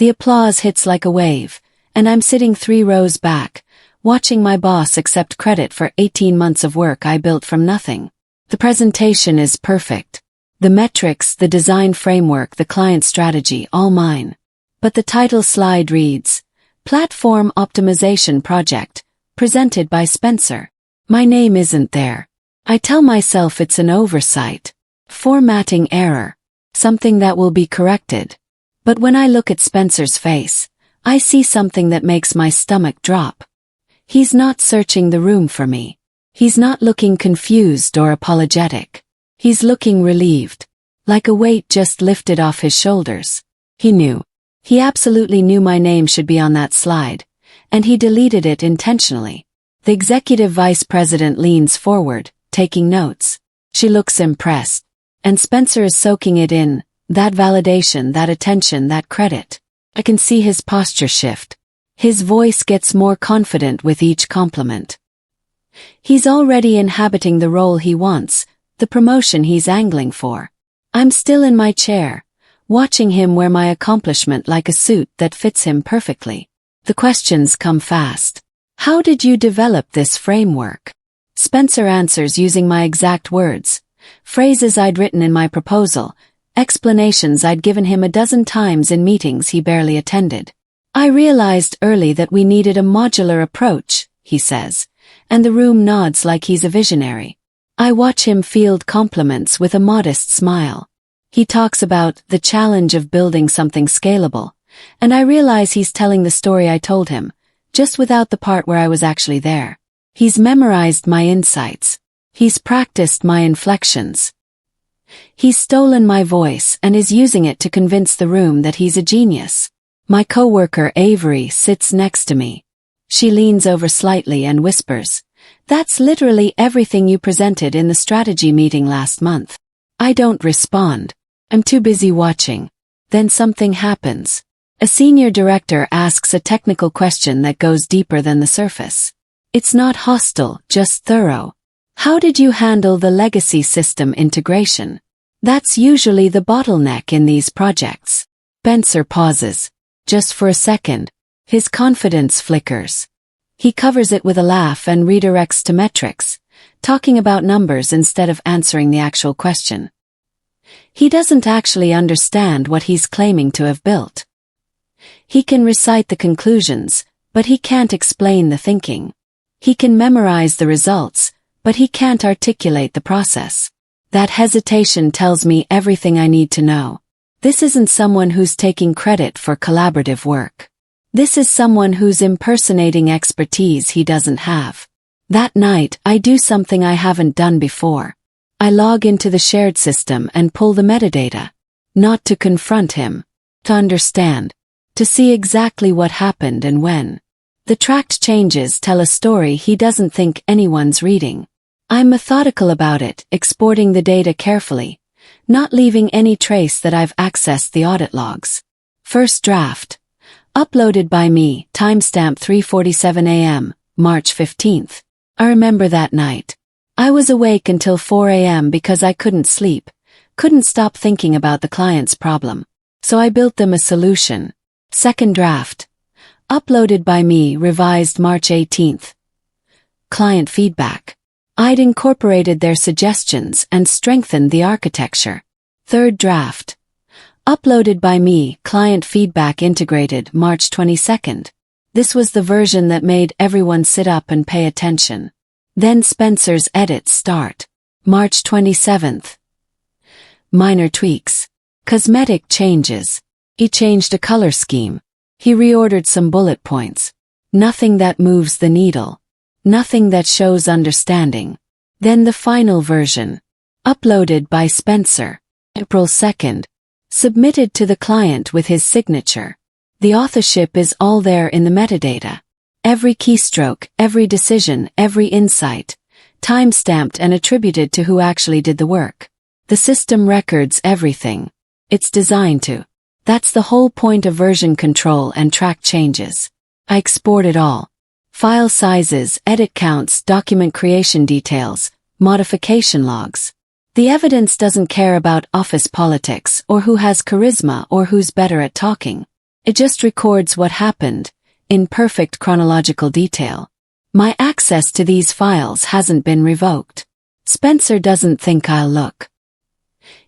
The applause hits like a wave, and I'm sitting 3 rows back, watching my boss accept credit for 18 months of work I built from nothing. The presentation is perfect. The metrics, the design framework, the client strategy, all mine. But the title slide reads, Platform Optimization Project, presented by Spencer. My name isn't there. I tell myself it's an oversight. Formatting error. Something that will be corrected. But when I look at Spencer's face, I see something that makes my stomach drop. He's not searching the room for me. He's not looking confused or apologetic. He's looking relieved. Like a weight just lifted off his shoulders. He knew. He absolutely knew my name should be on that slide, and he deleted it intentionally. The executive vice president leans forward, taking notes. She looks impressed. And Spencer is soaking it in, that validation, that attention, that credit. I can see his posture shift. His voice gets more confident with each compliment. He's already inhabiting the role he wants, the promotion he's angling for. I'm still in my chair, watching him wear my accomplishment like a suit that fits him perfectly. The questions come fast. How did you develop this framework? Spencer answers using my exact words, phrases I'd written in my proposal, explanations I'd given him a dozen times in meetings he barely attended. I realized early that we needed a modular approach, he says, and the room nods like he's a visionary. I watch him field compliments with a modest smile. He talks about the challenge of building something scalable, and I realize he's telling the story I told him, just without the part where I was actually there. He's memorized my insights. He's practiced my inflections. He's stolen my voice and is using it to convince the room that he's a genius. My coworker Avery sits next to me. She leans over slightly and whispers, "That's literally everything you presented in the strategy meeting last month." I don't respond. I'm too busy watching. Then something happens. A senior director asks a technical question that goes deeper than the surface. It's not hostile, just thorough. How did you handle the legacy system integration? That's usually the bottleneck in these projects. Spencer pauses. Just for a second. His confidence flickers. He covers it with a laugh and redirects to metrics, talking about numbers instead of answering the actual question. He doesn't actually understand what he's claiming to have built. He can recite the conclusions, but he can't explain the thinking. He can memorize the results, but he can't articulate the process. That hesitation tells me everything I need to know. This isn't someone who's taking credit for collaborative work. This is someone who's impersonating expertise he doesn't have. That night, I do something I haven't done before. I log into the shared system and pull the metadata. Not to confront him. To understand. To see exactly what happened and when. The tracked changes tell a story he doesn't think anyone's reading. I'm methodical about it, exporting the data carefully, not leaving any trace that I've accessed the audit logs. First draft. Uploaded by me, timestamp 3:47 a.m., March 15th. I remember that night. I was awake until 4 a.m. because I couldn't sleep, couldn't stop thinking about the client's problem. So I built them a solution. Second draft. Uploaded by me, revised March 18th. Client feedback. I'd incorporated their suggestions and strengthened the architecture. Third draft. Uploaded by me, client feedback integrated March 22nd. This was the version that made everyone sit up and pay attention. Then Spencer's edits start. March 27th. Minor tweaks. Cosmetic changes. He changed a color scheme. He reordered some bullet points. Nothing that moves the needle. Nothing that shows understanding. Then the final version. Uploaded by Spencer. April 2nd. Submitted to the client with his signature. The authorship is all there in the metadata. Every keystroke, every decision, every insight. Time-stamped and attributed to who actually did the work. The system records everything. It's designed to. That's the whole point of version control and track changes. I export it all. File sizes, edit counts, document creation details, modification logs. The evidence doesn't care about office politics or who has charisma or who's better at talking. It just records what happened, in perfect chronological detail. My access to these files hasn't been revoked. Spencer doesn't think I'll look.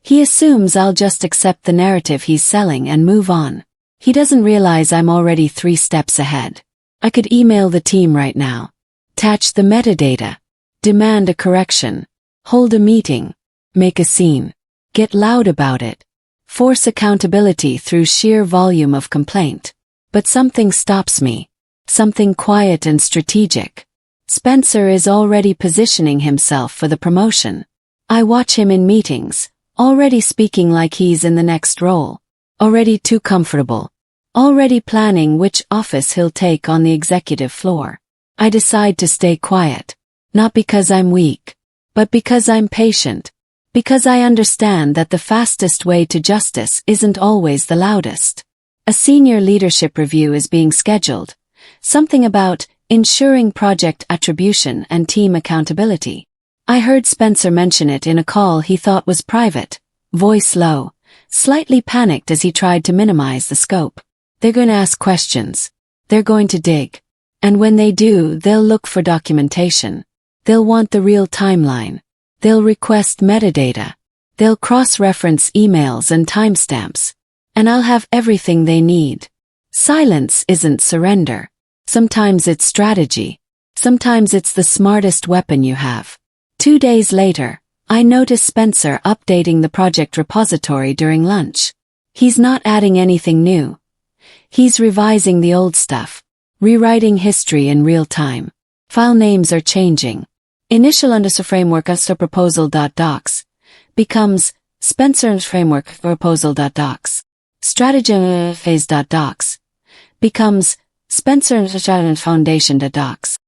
He assumes I'll just accept the narrative he's selling and move on. He doesn't realize I'm already 3 steps ahead. I could email the team right now. Attach the metadata. Demand a correction. Hold a meeting. Make a scene. Get loud about it. Force accountability through sheer volume of complaint. But something stops me. Something quiet and strategic. Spencer is already positioning himself for the promotion. I watch him in meetings, already speaking like he's in the next role. Already too comfortable. Already planning which office he'll take on the executive floor. I decide to stay quiet. Not because I'm weak, but because I'm patient. Because I understand that the fastest way to justice isn't always the loudest. A senior leadership review is being scheduled. Something about ensuring project attribution and team accountability. I heard Spencer mention it in a call he thought was private, voice low, slightly panicked as he tried to minimize the scope. They're going to ask questions. They're going to dig. And when they do, they'll look for documentation. They'll want the real timeline. They'll request metadata. They'll cross-reference emails and timestamps. And I'll have everything they need. Silence isn't surrender. Sometimes it's strategy. Sometimes it's the smartest weapon you have. 2 days later, I notice Spencer updating the project repository during lunch. He's not adding anything new. He's revising the old stuff. Rewriting history in real time. File names are changing. Initial framework proposal.docs becomes Spencer framework proposal.docs. Strategy phase.docs becomes Spencer foundation.docs.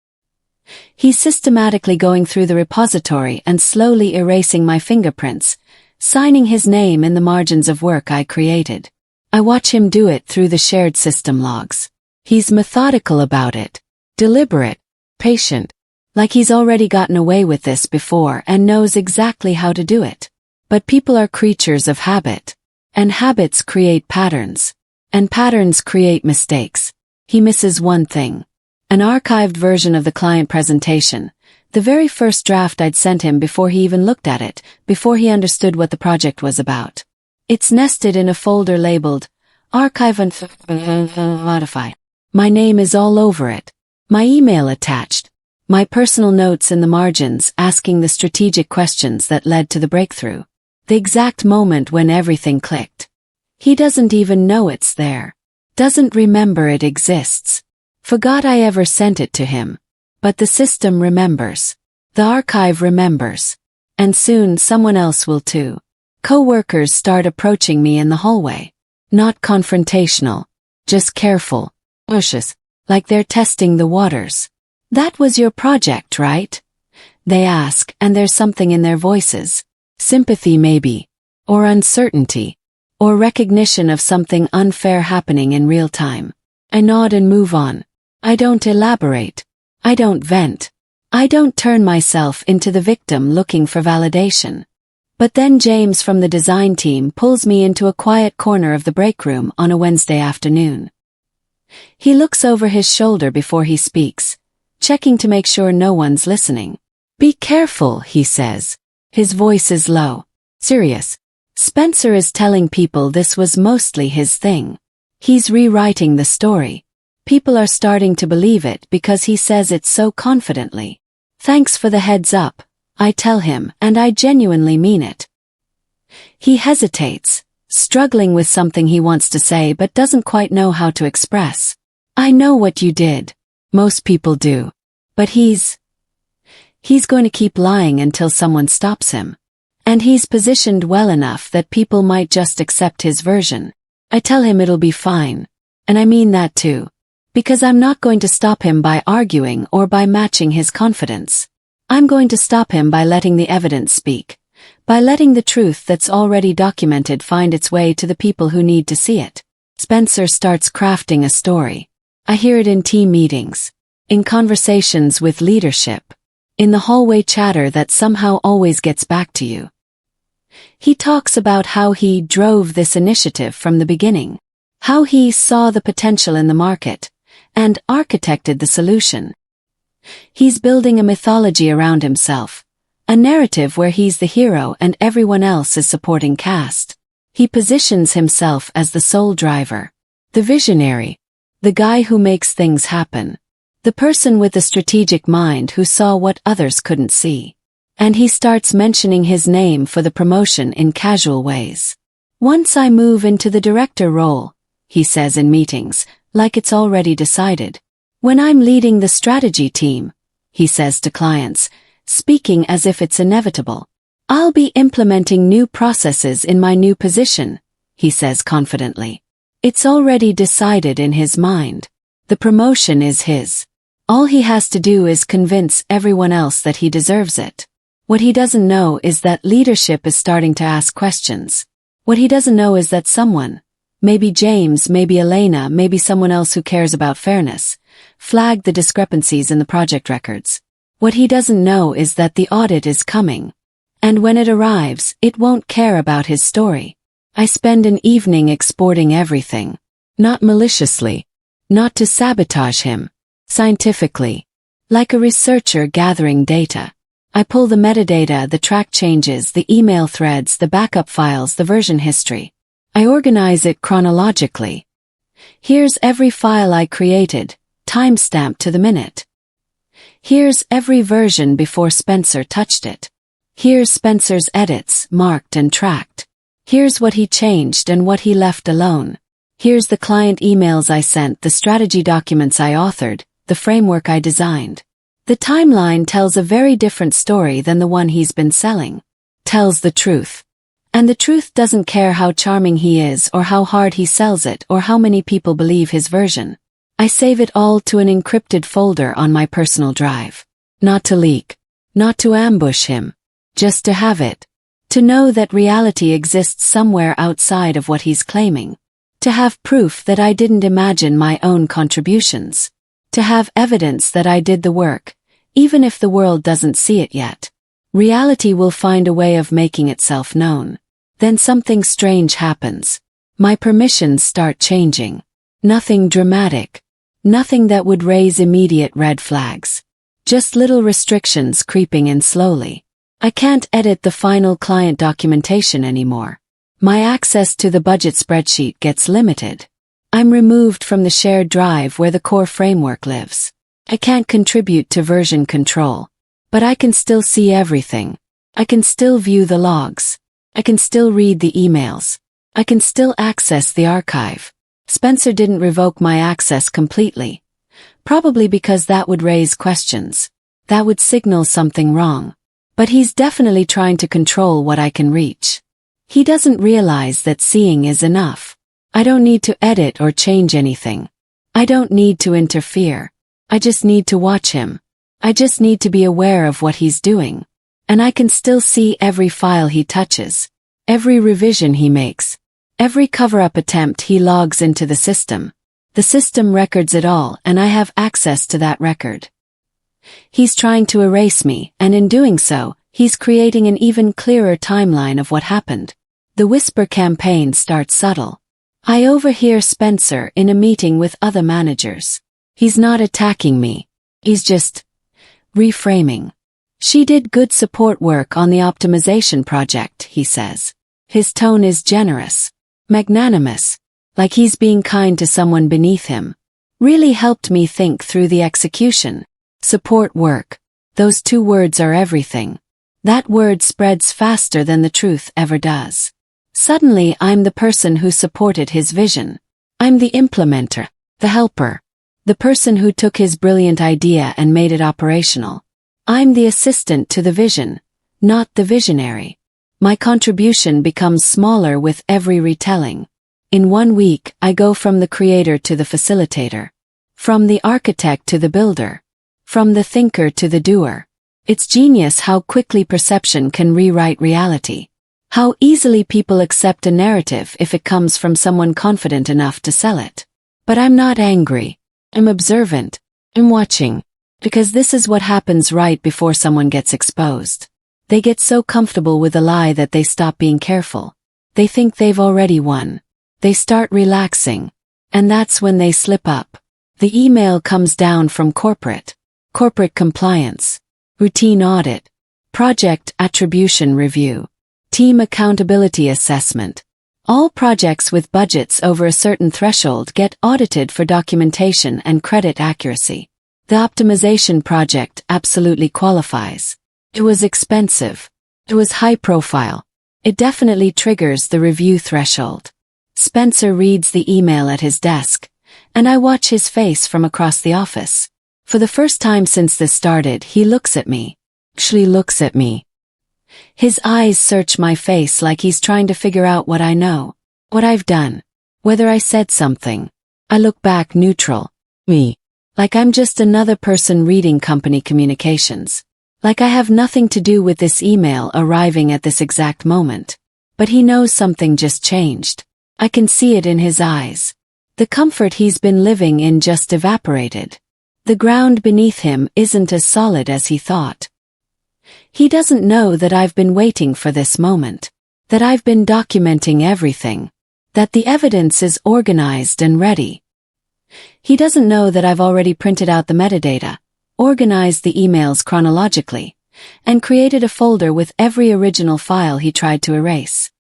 He's systematically going through the repository and slowly erasing my fingerprints, signing his name in the margins of work I created. I watch him do it through the shared system logs. He's methodical about it. Deliberate. Patient. Like he's already gotten away with this before and knows exactly how to do it. But people are creatures of habit. And habits create patterns. And patterns create mistakes. He misses one thing. An archived version of the client presentation. The very first draft I'd sent him before he even looked at it, before he understood what the project was about. It's nested in a folder labeled Archive and Modify. My name is all over it. My email attached. My personal notes in the margins asking the strategic questions that led to the breakthrough. The exact moment when everything clicked. He doesn't even know it's there. Doesn't remember it exists. Forgot I ever sent it to him. But the system remembers. The archive remembers. And soon someone else will too. Co-workers start approaching me in the hallway. Not confrontational. Just careful. Cautious. Like they're testing the waters. That was your project, right? They ask, and there's something in their voices. Sympathy maybe. Or uncertainty. Or recognition of something unfair happening in real time. I nod and move on. I don't elaborate. I don't vent. I don't turn myself into the victim looking for validation. But then James from the design team pulls me into a quiet corner of the break room on a Wednesday afternoon. He looks over his shoulder before he speaks, checking to make sure no one's listening. Be careful, he says. His voice is low. Serious. Spencer is telling people this was mostly his thing. He's rewriting the story. People are starting to believe it because he says it so confidently. Thanks for the heads up, I tell him, and I genuinely mean it. He hesitates, struggling with something he wants to say but doesn't quite know how to express. I know what you did. Most people do. But he's going to keep lying until someone stops him. And he's positioned well enough that people might just accept his version. I tell him it'll be fine. And I mean that too. Because I'm not going to stop him by arguing or by matching his confidence. I'm going to stop him by letting the evidence speak. By letting the truth that's already documented find its way to the people who need to see it. Spencer starts crafting a story. I hear it in team meetings. In conversations with leadership. In the hallway chatter that somehow always gets back to you. He talks about how he drove this initiative from the beginning. how he saw the potential in the market, and architected the solution. He's building a mythology around himself, a narrative where he's the hero and everyone else is supporting cast. He positions himself as the sole driver, the visionary, the guy who makes things happen, the person with the strategic mind who saw what others couldn't see. And he starts mentioning his name for the promotion in casual ways. Once I move into the director role, he says in meetings, like it's already decided. When I'm leading the strategy team, he says to clients, speaking as if it's inevitable. I'll be implementing new processes in my new position, he says confidently. It's already decided in his mind. The promotion is his. All he has to do is convince everyone else that he deserves it. What he doesn't know is that leadership is starting to ask questions. What he doesn't know is that someone, maybe James, maybe Elena, maybe someone else who cares about fairness, flagged the discrepancies in the project records. What he doesn't know is that the audit is coming. And when it arrives, it won't care about his story. I spend an evening exporting everything. Not maliciously. Not to sabotage him. Scientifically. Like a researcher gathering data. I pull the metadata, the track changes, the email threads, the backup files, the version history. I organize it chronologically. Here's every file I created, timestamped to the minute. Here's every version before Spencer touched it. Here's Spencer's edits, marked and tracked. Here's what he changed and what he left alone. Here's the client emails I sent, the strategy documents I authored, the framework I designed. The timeline tells a very different story than the one he's been selling. Tells the truth. And the truth doesn't care how charming he is or how hard he sells it or how many people believe his version. I save it all to an encrypted folder on my personal drive. Not to leak. Not to ambush him. Just to have it. To know that reality exists somewhere outside of what he's claiming. To have proof that I didn't imagine my own contributions. To have evidence that I did the work, even if the world doesn't see it yet. Reality will find a way of making itself known. Then something strange happens. My permissions start changing. Nothing dramatic. Nothing that would raise immediate red flags. Just little restrictions creeping in slowly. I can't edit the final client documentation anymore. My access to the budget spreadsheet gets limited. I'm removed from the shared drive where the core framework lives. I can't contribute to version control. But I can still see everything. I can still view the logs. I can still read the emails. I can still access the archive. Spencer didn't revoke my access completely. Probably because that would raise questions. That would signal something wrong. But he's definitely trying to control what I can reach. He doesn't realize that seeing is enough. I don't need to edit or change anything. I don't need to interfere. I just need to watch him. I just need to be aware of what he's doing. And I can still see every file he touches, every revision he makes, every cover-up attempt he logs into the system. The system records it all and I have access to that record. He's trying to erase me, and in doing so, he's creating an even clearer timeline of what happened. The whisper campaign starts subtle. I overhear Spencer in a meeting with other managers. He's not attacking me. He's just reframing. She did good support work on the optimization project, he says. His tone is generous, magnanimous, like he's being kind to someone beneath him. Really helped me think through the execution. Support work. Those two words are everything. That word spreads faster than the truth ever does. Suddenly I'm the person who supported his vision. I'm the implementer, the helper, the person who took his brilliant idea and made it operational. I'm the assistant to the vision, not the visionary. My contribution becomes smaller with every retelling. In 1 week, I go from the creator to the facilitator. From the architect to the builder. From the thinker to the doer. It's genius how quickly perception can rewrite reality. How easily people accept a narrative if it comes from someone confident enough to sell it. But I'm not angry. I'm observant. I'm watching. Because this is what happens right before someone gets exposed. They get so comfortable with a lie that they stop being careful. They think they've already won. They start relaxing. And that's when they slip up. The email comes down from corporate compliance, routine audit, project attribution review, team accountability assessment. All projects with budgets over a certain threshold get audited for documentation and credit accuracy. The optimization project absolutely qualifies. It was expensive. It was high profile. It definitely triggers the review threshold. Spencer reads the email at his desk, and I watch his face from across the office. For the first time since this started, he looks at me. Actually looks at me. His eyes search my face like he's trying to figure out what I know, what I've done, whether I said something. I look back neutral. Me. Like I'm just another person reading company communications. Like I have nothing to do with this email arriving at this exact moment. But he knows something just changed. I can see it in his eyes. The comfort he's been living in just evaporated. The ground beneath him isn't as solid as he thought. He doesn't know that I've been waiting for this moment. That I've been documenting everything. That the evidence is organized and ready. He doesn't know that I've already printed out the metadata, organized the emails chronologically, and created a folder with every original file he tried to erase.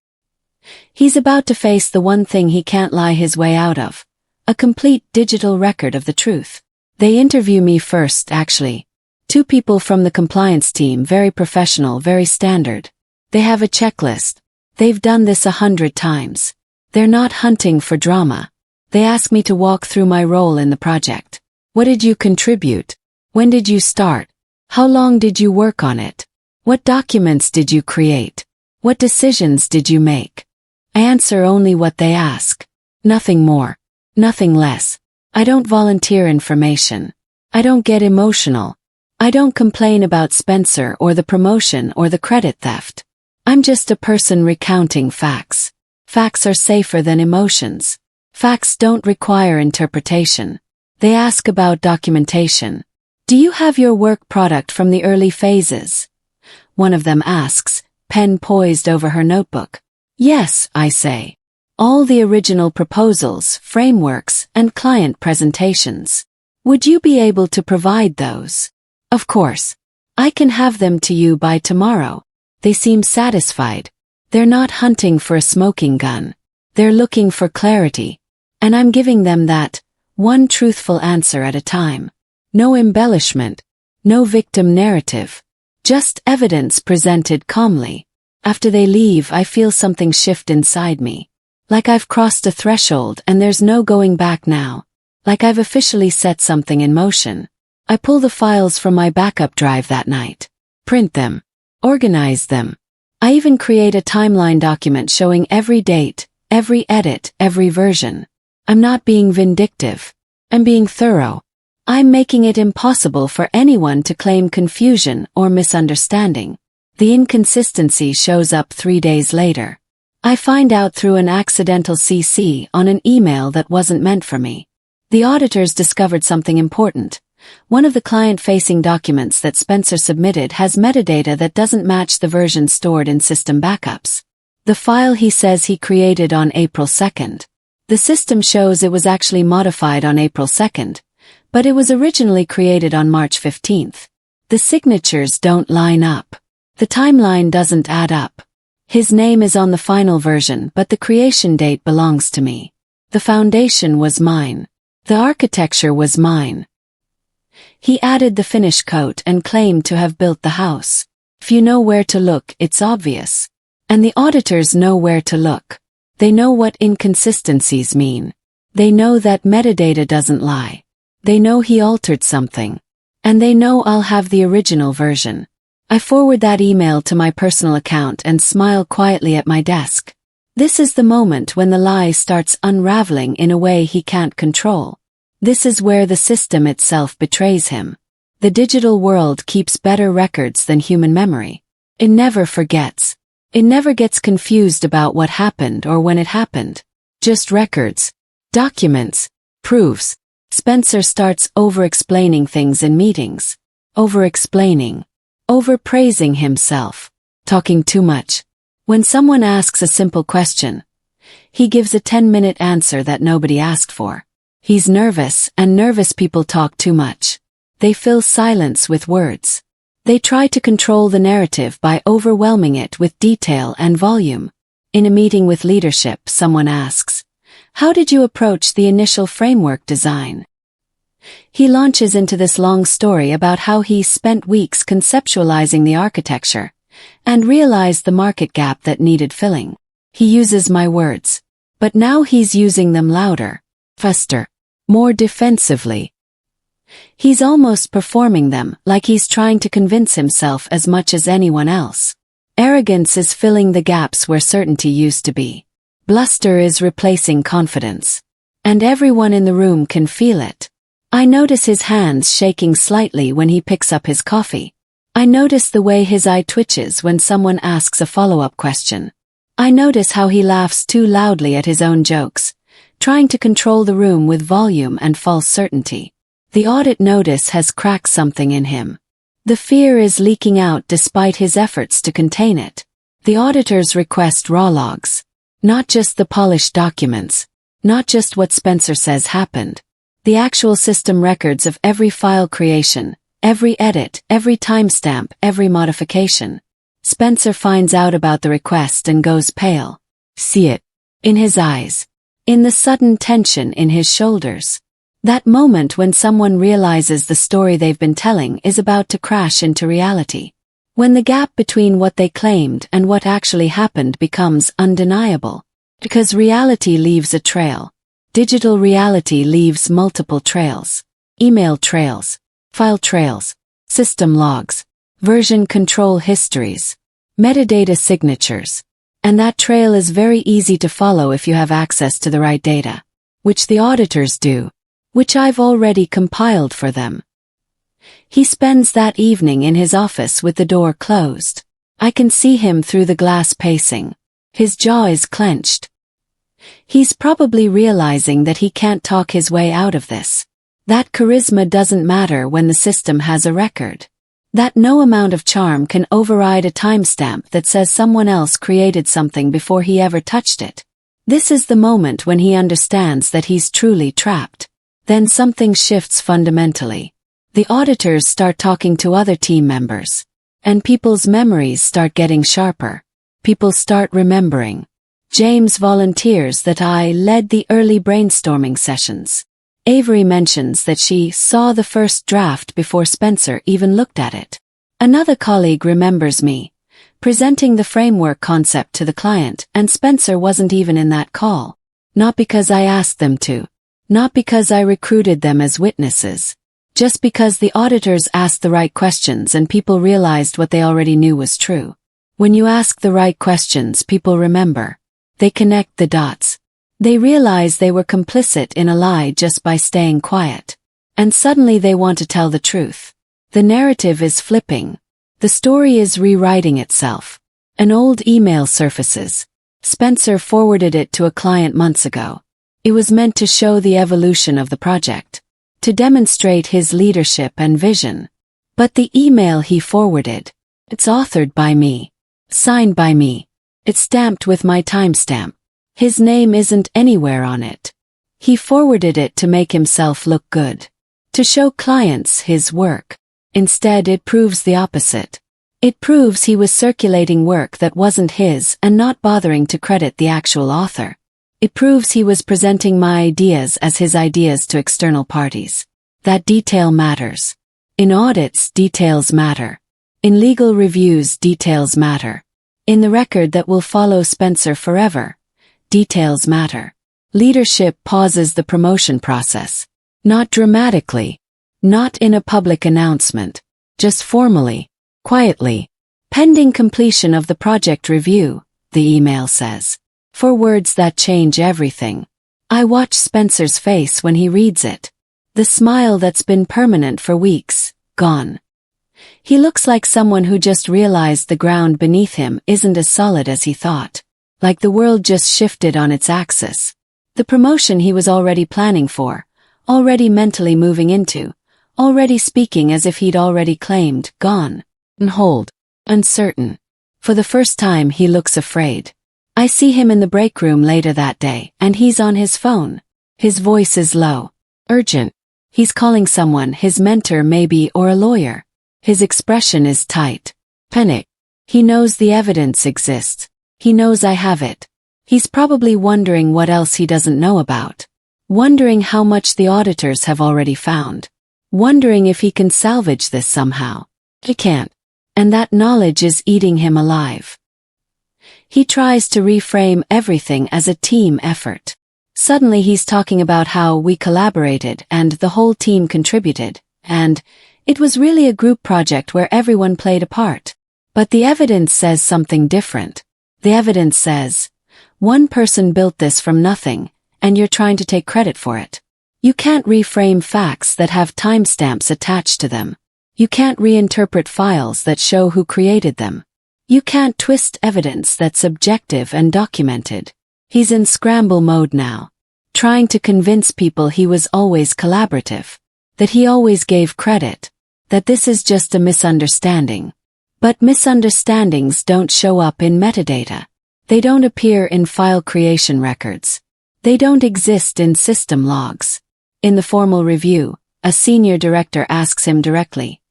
He's about to face the one thing he can't lie his way out of, a complete digital record of the truth. They interview me first, actually. 2 people from the compliance team, very professional, very standard. They have a checklist. They've done this 100 times. They're not hunting for drama. They ask me to walk through my role in the project. What did you contribute? When did you start? How long did you work on it? What documents did you create? What decisions did you make? I answer only what they ask. Nothing more. Nothing less. I don't volunteer information. I don't get emotional. I don't complain about Spencer or the promotion or the credit theft. I'm just a person recounting facts. Facts are safer than emotions. Facts don't require interpretation. They ask about documentation. Do you have your work product from the early phases? One of them asks, pen poised over her notebook. Yes, I say. All the original proposals, frameworks, and client presentations. Would you be able to provide those? Of course. I can have them to you by tomorrow. They seem satisfied. They're not hunting for a smoking gun. They're looking for clarity. And I'm giving them that, one truthful answer at a time. No embellishment. No victim narrative. Just evidence presented calmly. After they leave, I feel something shift inside me. Like I've crossed a threshold and there's no going back now. Like I've officially set something in motion. I pull the files from my backup drive that night. Print them. Organize them. I even create a timeline document showing every date, every edit, every version. I'm not being vindictive. I'm being thorough. I'm making it impossible for anyone to claim confusion or misunderstanding. The inconsistency shows up 3 days later. I find out through an accidental CC on an email that wasn't meant for me. The auditors discovered something important. One of the client-facing documents that Spencer submitted has metadata that doesn't match the version stored in system backups. The file he says he created on April 2nd. The system shows it was actually modified on April 2nd, but it was originally created on March 15th. The signatures don't line up. The timeline doesn't add up. His name is on the final version, but the creation date belongs to me. The foundation was mine. The architecture was mine. He added the finish coat and claimed to have built the house. If you know where to look, it's obvious. And the auditors know where to look. They know what inconsistencies mean. They know that metadata doesn't lie. They know he altered something. And they know I'll have the original version. I forward that email to my personal account and smile quietly at my desk. This is the moment when the lie starts unraveling in a way he can't control. This is where the system itself betrays him. The digital world keeps better records than human memory. It never forgets. It never gets confused about what happened or when it happened. Just records, documents, proofs. Spencer starts over-explaining things in meetings. Over-explaining. Over-praising himself. Talking too much. When someone asks a simple question, He gives a 10-minute answer that nobody asked for. He's nervous, and nervous people talk too much. They fill silence with words. They try to control the narrative by overwhelming it with detail and volume. In a meeting with leadership, someone asks, "How did you approach the initial framework design?" He launches into this long story about how he spent weeks conceptualizing the architecture and realized the market gap that needed filling. He uses my words, but now he's using them louder, faster, more defensively. He's almost performing them, like he's trying to convince himself as much as anyone else. Arrogance is filling the gaps where certainty used to be. Bluster is replacing confidence. And everyone in the room can feel it. I notice his hands shaking slightly when he picks up his coffee. I notice the way his eye twitches when someone asks a follow-up question. I notice how he laughs too loudly at his own jokes, trying to control the room with volume and false certainty. The audit notice has cracked something in him. The fear is leaking out despite his efforts to contain it. The auditors request raw logs. Not just the polished documents. Not just what Spencer says happened. The actual system records of every file creation, every edit, every timestamp, every modification. Spencer finds out about the request and goes pale. See it. In his eyes. In the sudden tension in his shoulders. That moment when someone realizes the story they've been telling is about to crash into reality. When the gap between what they claimed and what actually happened becomes undeniable. Because reality leaves a trail. Digital reality leaves multiple trails. Email trails. File trails. System logs. Version control histories. Metadata signatures. And that trail is very easy to follow if you have access to the right data. Which the auditors do. Which I've already compiled for them. He spends that evening in his office with the door closed. I can see him through the glass pacing. His jaw is clenched. He's probably realizing that he can't talk his way out of this. That charisma doesn't matter when the system has a record. That no amount of charm can override a timestamp that says someone else created something before he ever touched it. This is the moment when he understands that he's truly trapped. Then something shifts fundamentally. The auditors start talking to other team members. And people's memories start getting sharper. People start remembering. James volunteers that I led the early brainstorming sessions. Avery mentions that she saw the first draft before Spencer even looked at it. Another colleague remembers me presenting the framework concept to the client, and Spencer wasn't even in that call. Not because I asked them to. Not because I recruited them as witnesses. Just because the auditors asked the right questions and people realized what they already knew was true. When you ask the right questions, people remember. They connect the dots. They realize they were complicit in a lie just by staying quiet. And suddenly they want to tell the truth. The narrative is flipping. The story is rewriting itself. An old email surfaces. Spencer forwarded it to a client months ago. It was meant to show the evolution of the project. To demonstrate his leadership and vision. But the email he forwarded. It's authored by me. Signed by me. It's stamped with my timestamp. His name isn't anywhere on it. He forwarded it to make himself look good. To show clients his work. Instead, it proves the opposite. It proves he was circulating work that wasn't his and not bothering to credit the actual author. It proves he was presenting my ideas as his ideas to external parties. That detail matters. In audits, details matter. In legal reviews, details matter. In the record that will follow Spencer forever, details matter. Leadership pauses the promotion process. Not dramatically. Not in a public announcement. Just formally. Quietly. Pending completion of the project review, the email says. 4 words that change everything. I watch Spencer's face when he reads it. The smile that's been permanent for weeks, gone. He looks like someone who just realized the ground beneath him isn't as solid as he thought. Like the world just shifted on its axis. The promotion he was already planning for, already mentally moving into, already speaking as if he'd already claimed, gone. On hold. Uncertain. For the first time he looks afraid. I see him in the break room later that day, and he's on his phone. His voice is low. Urgent. He's calling someone, his mentor maybe, or a lawyer. His expression is tight. Panic. He knows the evidence exists. He knows I have it. He's probably wondering what else he doesn't know about. Wondering how much the auditors have already found. Wondering if he can salvage this somehow. He can't. And that knowledge is eating him alive. He tries to reframe everything as a team effort. Suddenly he's talking about how we collaborated and the whole team contributed, and it was really a group project where everyone played a part. But the evidence says something different. The evidence says, one person built this from nothing, and you're trying to take credit for it. You can't reframe facts that have timestamps attached to them. You can't reinterpret files that show who created them. You can't twist evidence that's objective and documented. He's in scramble mode now, trying to convince people he was always collaborative, that he always gave credit, that this is just a misunderstanding. But misunderstandings don't show up in metadata. They don't appear in file creation records. They don't exist in system logs. In the formal review, a senior director asks him directly,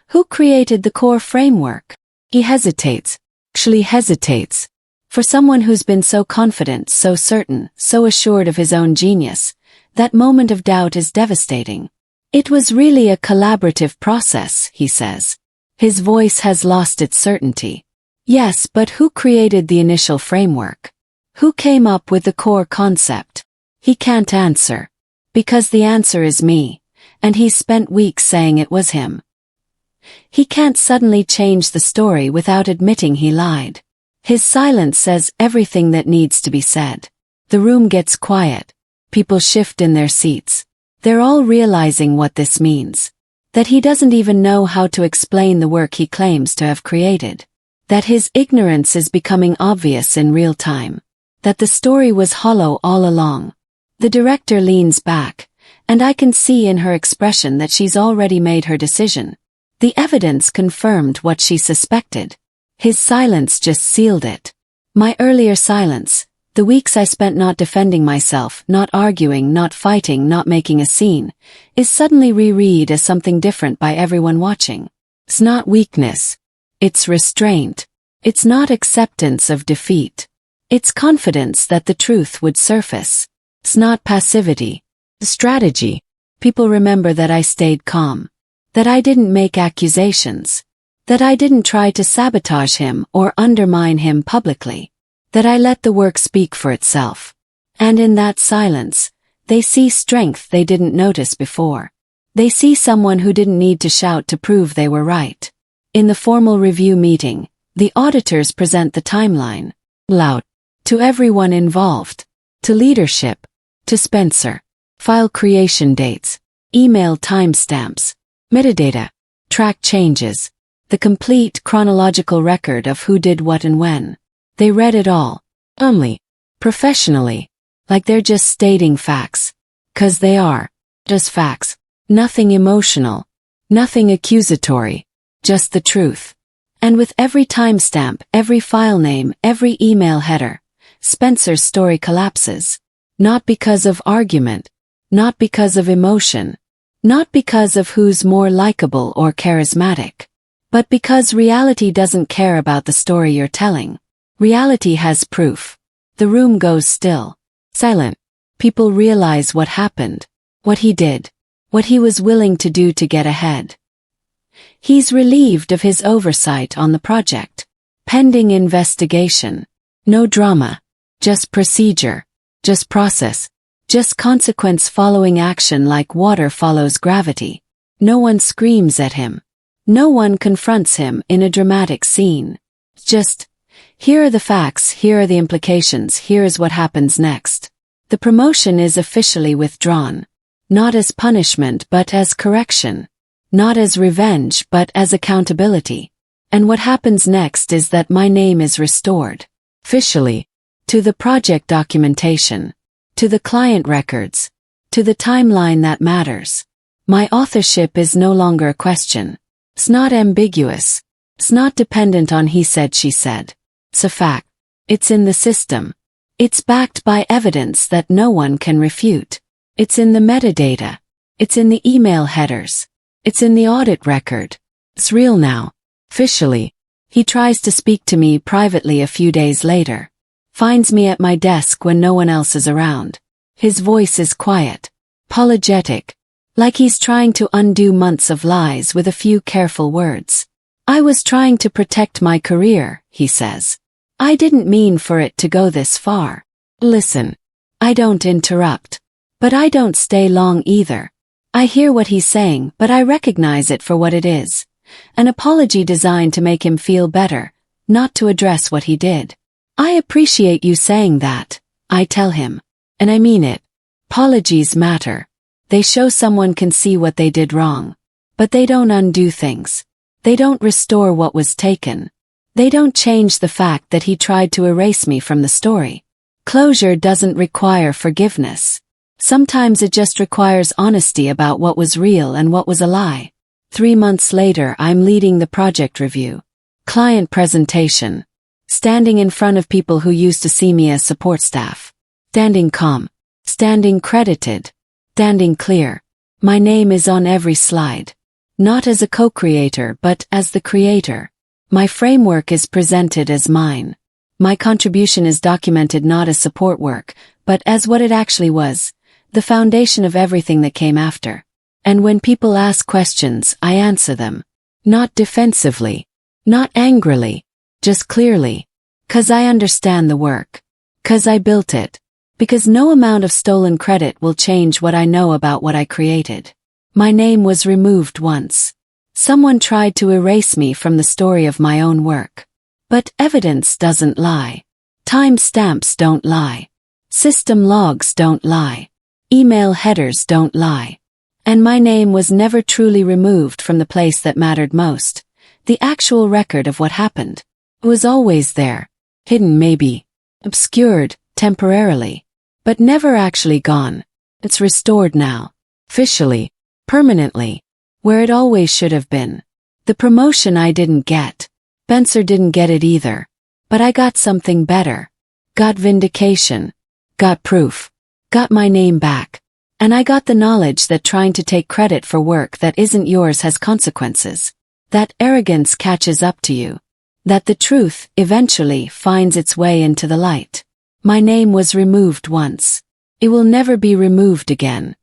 "Who created the core framework?" He hesitates. Actually hesitates. For someone who's been so confident, so certain, so assured of his own genius, that moment of doubt is devastating. It was really a collaborative process, he says. His voice has lost its certainty. Yes, but who created the initial framework? Who came up with the core concept? He can't answer. Because the answer is me, and he's spent weeks saying it was him. He can't suddenly change the story without admitting he lied. His silence says everything that needs to be said. The room gets quiet. People shift in their seats. They're all realizing what this means. That he doesn't even know how to explain the work he claims to have created. That his ignorance is becoming obvious in real time. That the story was hollow all along. The director leans back, and I can see in her expression that she's already made her decision. The evidence confirmed what she suspected. His silence just sealed it. My earlier silence, the weeks I spent not defending myself, not arguing, not fighting, not making a scene, is suddenly reread as something different by everyone watching. It's not weakness. It's restraint. It's not acceptance of defeat. It's confidence that the truth would surface. It's not passivity. Strategy. People remember that I stayed calm. That I didn't make accusations. That I didn't try to sabotage him or undermine him publicly. That I let the work speak for itself. And in that silence, they see strength they didn't notice before. They see someone who didn't need to shout to prove they were right. In the formal review meeting, the auditors present the timeline. Loud. To everyone involved. To leadership. To Spencer. File creation dates. Email timestamps. Metadata. Track changes. The complete chronological record of who did what and when. They read it all. Only. Professionally. Like they're just stating facts. 'Cause they are. Just facts. Nothing emotional. Nothing accusatory. Just the truth. And with every timestamp, every file name, every email header, Spencer's story collapses. Not because of argument. Not because of emotion. Not because of who's more likable or charismatic. But because reality doesn't care about the story you're telling. Reality has proof. The room goes still. Silent. People realize what happened. What he did. What he was willing to do to get ahead. He's relieved of his oversight on the project. Pending investigation. No drama. Just procedure. Just process. Just consequence following action like water follows gravity. No one screams at him. No one confronts him in a dramatic scene. Just, here are the facts, here are the implications, here is what happens next. The promotion is officially withdrawn. Not as punishment but as correction. Not as revenge but as accountability. And what happens next is that my name is restored. Officially. To the project documentation. To the client records. To the timeline that matters. My authorship is no longer a question. It's not ambiguous. It's not dependent on he said she said. It's a fact. It's in the system. It's backed by evidence that no one can refute. It's in the metadata. It's in the email headers. It's in the audit record. It's real now. Officially. He tries to speak to me privately a few days later. Finds me at my desk when no one else is around. His voice is quiet. Apologetic. Like he's trying to undo months of lies with a few careful words. I was trying to protect my career, he says. I didn't mean for it to go this far. Listen. I don't interrupt. But I don't stay long either. I hear what he's saying, but I recognize it for what it is. An apology designed to make him feel better, not to address what he did. I appreciate you saying that, I tell him. And I mean it. Apologies matter. They show someone can see what they did wrong. But they don't undo things. They don't restore what was taken. They don't change the fact that he tried to erase me from the story. Closure doesn't require forgiveness. Sometimes it just requires honesty about what was real and what was a lie. 3 months later, I'm leading the project review. Client presentation. Standing in front of people who used to see me as support staff. Standing calm. Standing credited. Standing clear. My name is on every slide. Not as a co-creator but as the creator. My framework is presented as mine. My contribution is documented not as support work, but as what it actually was, the foundation of everything that came after. And when people ask questions, I answer them. Not defensively. Not angrily. Just clearly. 'Cause I understand the work. 'Cause I built it. Because no amount of stolen credit will change what I know about what I created. My name was removed once. Someone tried to erase me from the story of my own work. But evidence doesn't lie. Time stamps don't lie. System logs don't lie. Email headers don't lie. And my name was never truly removed from the place that mattered most. The actual record of what happened. It was always there. Hidden maybe. Obscured, temporarily. But never actually gone. It's restored now. Officially. Permanently. Where it always should have been. The promotion I didn't get. Spencer didn't get it either. But I got something better. Got vindication. Got proof. Got my name back. And I got the knowledge that trying to take credit for work that isn't yours has consequences. That arrogance catches up to you. That the truth eventually finds its way into the light. My name was removed once. It will never be removed again.